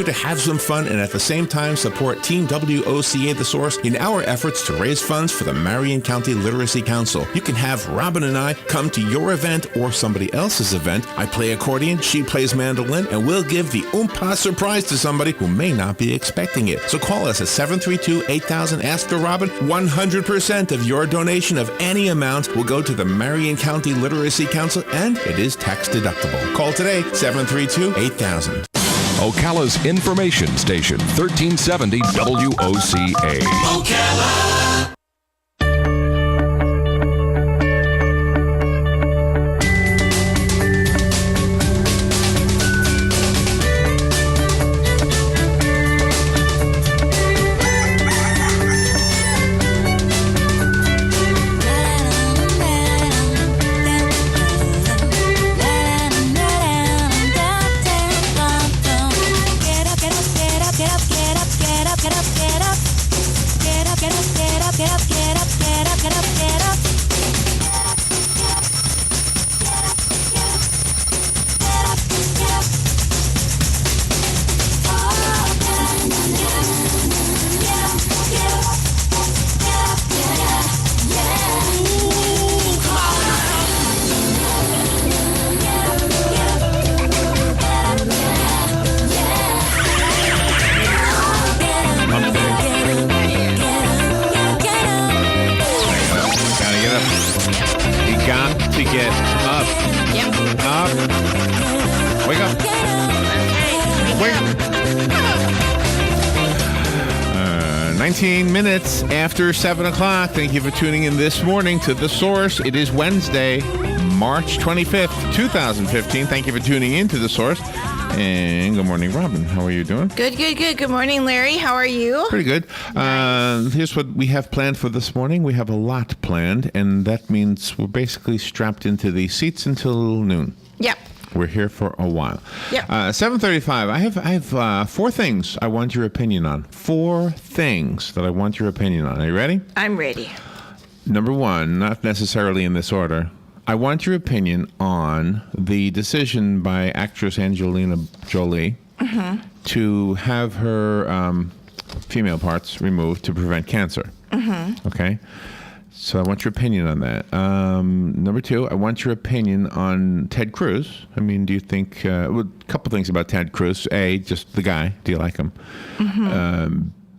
to have some fun and at the same time support Team WOCA The Source in our efforts to raise funds for the Marion County Literacy Council. You can have Robin and I come to your event or somebody else's event. I play accordion, she plays mandolin, and we'll give the oompa surprise to somebody who may not be expecting it. So call us at 732-8000, ask for Robin. 100% of your donation of any amount will go to the Marion County Literacy Council, and it is tax deductible. Call today, 732-8000. Ocala's information station, 1370 WOCA. Ocala! Get up. Yep. Up. Wake up. Wake up. 19 minutes after 7 o'clock. Thank you for tuning in this morning to The Source. It is Wednesday, March 25th, 2015. Thank you for tuning in to The Source. And good morning, Robin. How are you doing? Good. Good morning, Larry. How are you? Pretty good. Nice. Here's what we have planned for this morning. We have a lot planned, and that means we're basically strapped into the seats until noon. Yep. We're here for a while. Yep. 7:35. I have 4 things I want your opinion on. 4 things that I want your opinion on. Are you ready? I'm ready. Number 1, not necessarily in this order. I want your opinion on the decision by actress Angelina Jolie to have her female parts removed to prevent cancer. Okay? So I want your opinion on that. Number 2, I want your opinion on Ted Cruz. I mean, do you think... a couple things about Ted Cruz. A, just the guy. Do you like him?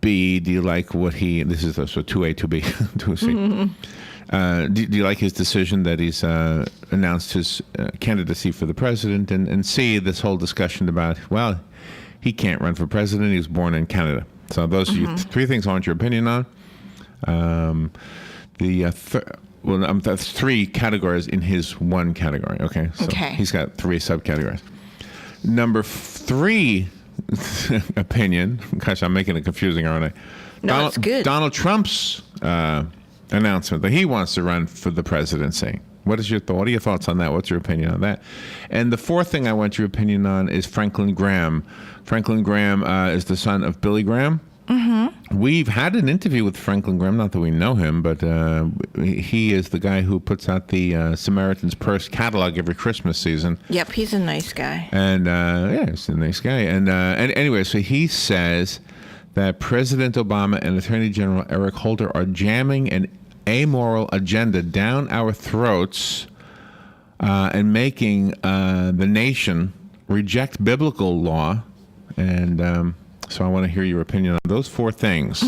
B, do you like what he... This is so 2A, 2B, 2C. Do you like his decision that he's announced his candidacy for the president? And C, this whole discussion about, well, he can't run for president. He was born in Canada. So those are 3 things I want your opinion on. That's 3 categories in his one category. Okay. So he's got 3 subcategories. Number 3 opinion. Gosh, I'm making it confusing, aren't I? No, it's good. Donald Trump's announcement that he wants to run for the presidency. What are your thoughts on that? What's your opinion on that? And the 4th thing I want your opinion on is Franklin Graham. Franklin Graham is the son of Billy Graham. We've had an interview with Franklin Graham, not that we know him, but he is the guy who puts out the Samaritan's Purse catalog every Christmas season. Yep, he's a nice guy. And he's a nice guy. And anyway, so he says that President Obama and Attorney General Eric Holder are jamming an amoral agenda down our throats and making the nation reject biblical law. And so I want to hear your opinion on those 4 things.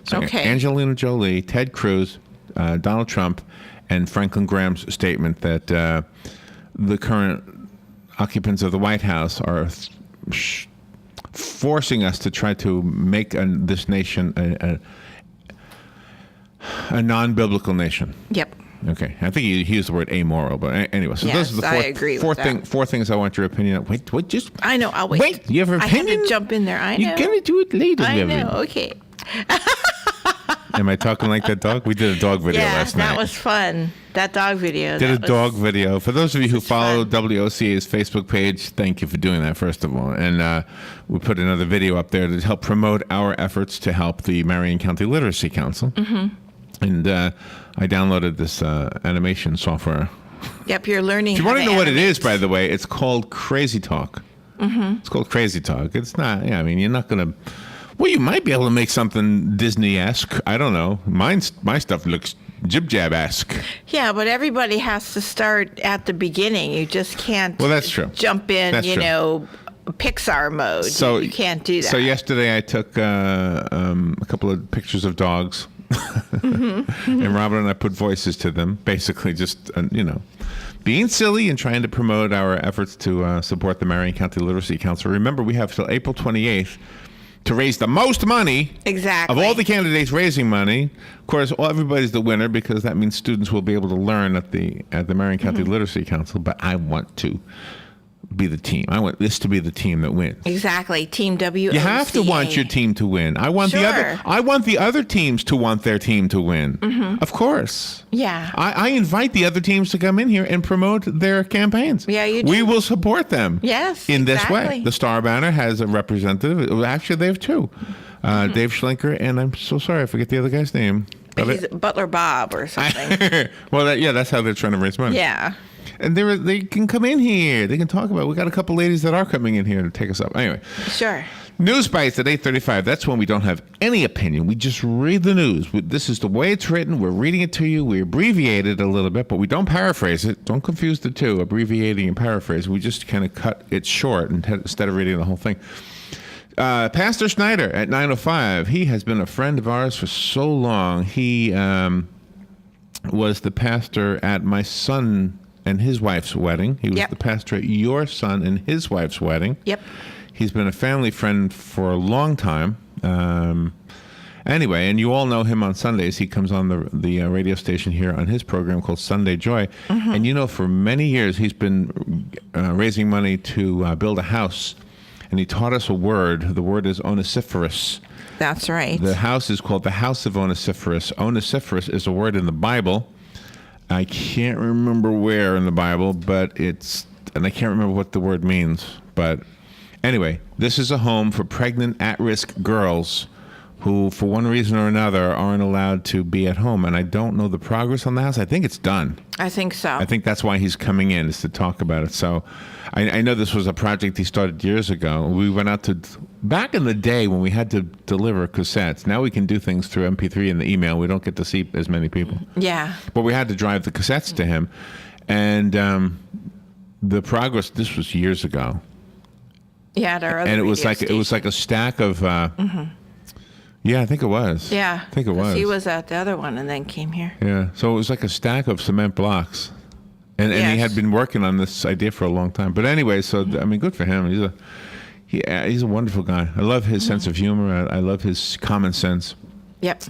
So okay. Angelina Jolie, Ted Cruz, Donald Trump, and Franklin Graham's statement that the current occupants of the White House are forcing us to try to make this nation a non-biblical nation. Yep. Okay. I think he used the word amoral, but anyway. So yes, those are the I agree with that. 4 things I want your opinion on. Wait, what? Just I know. I'll wait. Wait, you have an opinion? I have to jump in there. I know. You're going to do it later. I know. Okay. Am I talking like that dog? We did a dog video last night. Yeah, that was fun. That dog video. Did a dog video. For those of you who follow WOCA's Facebook page, thank you for doing that, first of all. And we put another video up there to help promote our efforts to help the Marion County Literacy Council. And I downloaded this animation software. Yep, you're learning. If you want to know what it is, by the way, it's called Crazy Talk. Mm-hmm. It's called Crazy Talk. It's not. Yeah, I mean, you're not going to. Well, you might be able to make something Disney-esque. I don't know. My stuff looks jib-jab-esque. Yeah, but everybody has to start at the beginning. You just can't. Well, that's true. Jump in, That's true. Pixar mode. So you can't do that. So yesterday I took a couple of pictures of dogs, and Robin and I put voices to them. Basically, just being silly and trying to promote our efforts to support the Marion County Literacy Council. Remember, we have till April 28th to raise the most money exactly of all the candidates raising money. Of course, everybody's the winner because that means students will be able to learn at the Marion County Literacy Council. But I want to be the team. I want this to be the team that wins. Exactly, Team WOCA. You have to want your team to win. I want the other teams to want their team to win. Mm-hmm. Of course. Yeah. I invite the other teams to come in here and promote their campaigns. Yeah, you do. We will support them. Yes, in this exactly. way. The Star Banner has a representative. Actually, they have two. Dave Schlinker, and I'm so sorry, I forget the other guy's name. He's Butler Bob or something. Well, that's how they're trying to raise money. Yeah. And they can come in here. They can talk about it. We got a couple ladies that are coming in here to take us up. Anyway. Sure. News Bites at 8:35. That's when we don't have any opinion. We just read the news. This is the way it's written. We're reading it to you. We abbreviate it a little bit, but we don't paraphrase it. Don't confuse the two, abbreviating and paraphrase. We just kind of cut it short instead of reading the whole thing. Pastor Schneider at 9:05. He has been a friend of ours for so long. He was the pastor at my son and his wife's wedding. He was the pastor at your son and his wife's wedding. Yep. He's been a family friend for a long time. Anyway, and you all know him on Sundays. He comes on the radio station here on his program called Sunday Joy. Mm-hmm. And for many years he's been raising money to build a house. And he taught us a word. The word is onesiferous. That's right. The house is called the House of Onesiferous. Onesiferous is a word in the Bible. I can't remember where in the Bible, and I can't remember what the word means. But anyway, this is a home for pregnant, at-risk girls who, for one reason or another, aren't allowed to be at home. And I don't know the progress on the house. I think it's done. I think so. I think that's why he's coming in, is to talk about it. So I know this was a project he started years ago. We went out back in the day when we had to deliver cassettes. Now we can do things through MP3 and the email. We don't get to see as many people. Yeah. But we had to drive the cassettes to him. And the progress, this was years ago. Yeah, at our other and it was radio like a stack of yeah, I think it was. Yeah. I think it was. He was at the other one and then came here. Yeah. So it was like a stack of cement blocks. And he had been working on this idea for a long time. But anyway, so I mean, good for him. He's a wonderful guy. I love his sense of humor. I love his common sense. Yep.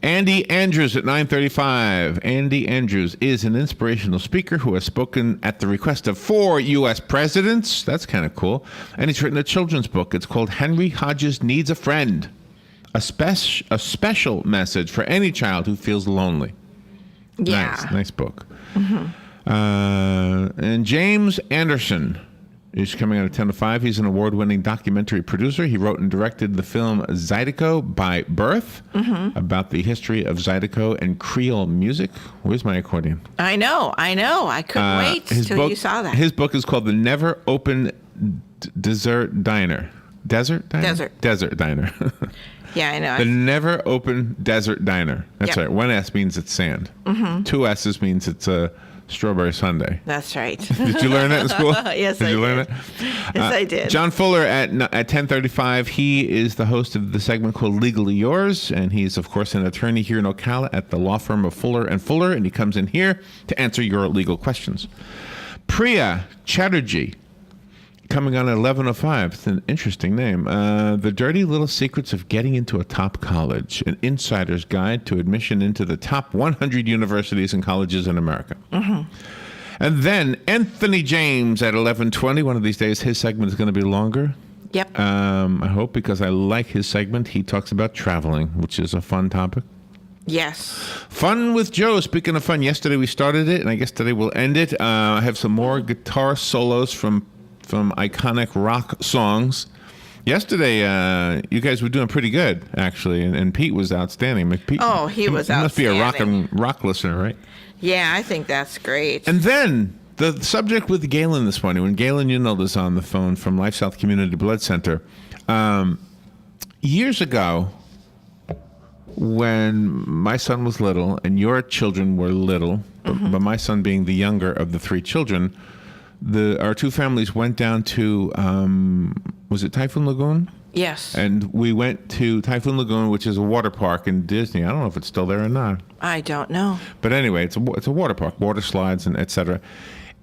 Andy Andrews at 9:35. Andy Andrews is an inspirational speaker who has spoken at the request of 4 U.S. presidents. That's kind of cool. And he's written a children's book. It's called Henry Hodges Needs a Friend. A special message for any child who feels lonely. Yeah. Nice book. Mm-hmm. And James Anderson is coming out at 10 to 5. He's an award-winning documentary producer. He wrote and directed the film Zydeco by Birth, about the history of Zydeco and Creole music. Where's my accordion? I know. I couldn't wait till you saw that. His book is called The Never Open Desert Diner. Desert Diner? Desert Diner. Yeah, I know. The Never Open Desert Diner. That's right. 1 S means it's sand. Mm-hmm. 2 S's means it's a strawberry sundae. That's right. Did you learn that in school? Yes, did you learn that? Yes, I did. John Fuller at 10:35. He is the host of the segment called Legally Yours, and he's, of course, an attorney here in Ocala at the law firm of Fuller and Fuller, and he comes in here to answer your legal questions. Priya Chatterjee, coming on at 11:05. It's an interesting name. The Dirty Little Secrets of Getting into a Top College, an insider's guide to admission into the top 100 universities and colleges in America. Mm-hmm. And then Anthony James at 11:20. One of these days, his segment is going to be longer. Yep. I hope, because I like his segment. He talks about traveling, which is a fun topic. Yes. Fun with Joe. Speaking of fun, yesterday we started it, and I guess today we'll end it. I have some more guitar solos from iconic rock songs. Yesterday, you guys were doing pretty good, actually, and Pete was outstanding. Pete, he was outstanding. He must be a rock listener, right? Yeah, I think that's great. And then The subject with Galen this morning, when Galen Yunald is on the phone from Life South Community Blood Center, years ago, when my son was little and your children were little, but my son being the younger of the three children, our two families went down to, was it Typhoon Lagoon? Yes. And we went to Typhoon Lagoon, which is a water park in Disney. I don't know if it's still there or not. I don't know. But anyway, it's a water park, water slides and et cetera.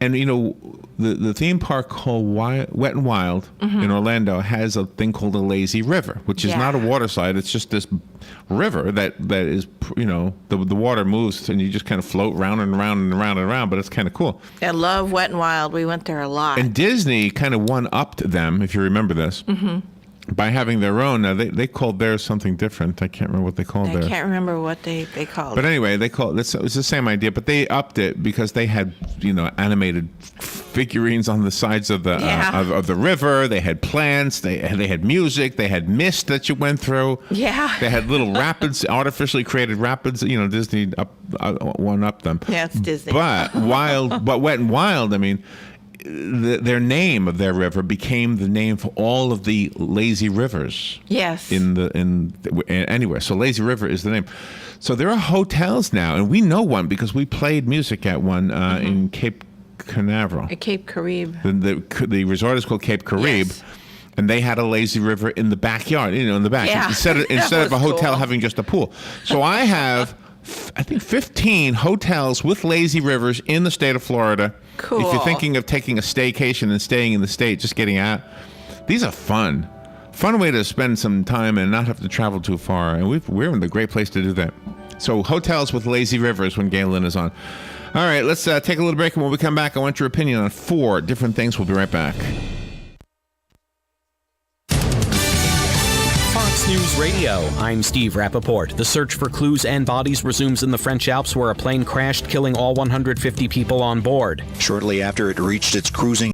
And, you know, the theme park called Wet and Wild in Orlando has a thing called a lazy river, which is not a water slide. It's just this river that is, you know, the water moves and you just kind of float round and round and round and round, but it's kind of cool. I love Wet and Wild. We went there a lot. And Disney kind of one-upped them, if you remember this, by having their own. Now, they called theirs something different. I can't remember what they called theirs. I can't remember what they called But it. anyway, it was the same idea, but they upped it because they had, you know, animated figurines on the sides of the of the river. They had plants. They had music. They had mist that you went through. Yeah. They had little rapids, artificially created rapids. You know, Disney one-upped them. Yeah, it's Disney. But Wet and Wild, I mean, their name of their river became the name for all of the lazy rivers. Yes. In anywhere. So Lazy River is the name. So there are hotels now, and we know one because we played music at one in Cape Canaveral. At Cape Caribe. The resort is called Cape Caribe. Yes. And they had a lazy river in the backyard, you know, in the back. Yeah. Instead of a hotel cool. having just a pool. So I have, I think, 15 hotels with lazy rivers in the state of Florida. Cool. If you're thinking of taking a staycation and staying in the state, just getting out, these are fun. Fun way to spend some time and not have to travel too far. And we're in the great place to do that. So hotels with lazy rivers when Galen is on. All right, let's take a little break. And when we come back, I want your opinion on 4 different things. We'll be right back. Fox News Radio, I'm Steve Rappaport. The search for clues and bodies resumes in the French Alps where a plane crashed, killing all 150 people on board. Shortly after it reached its cruising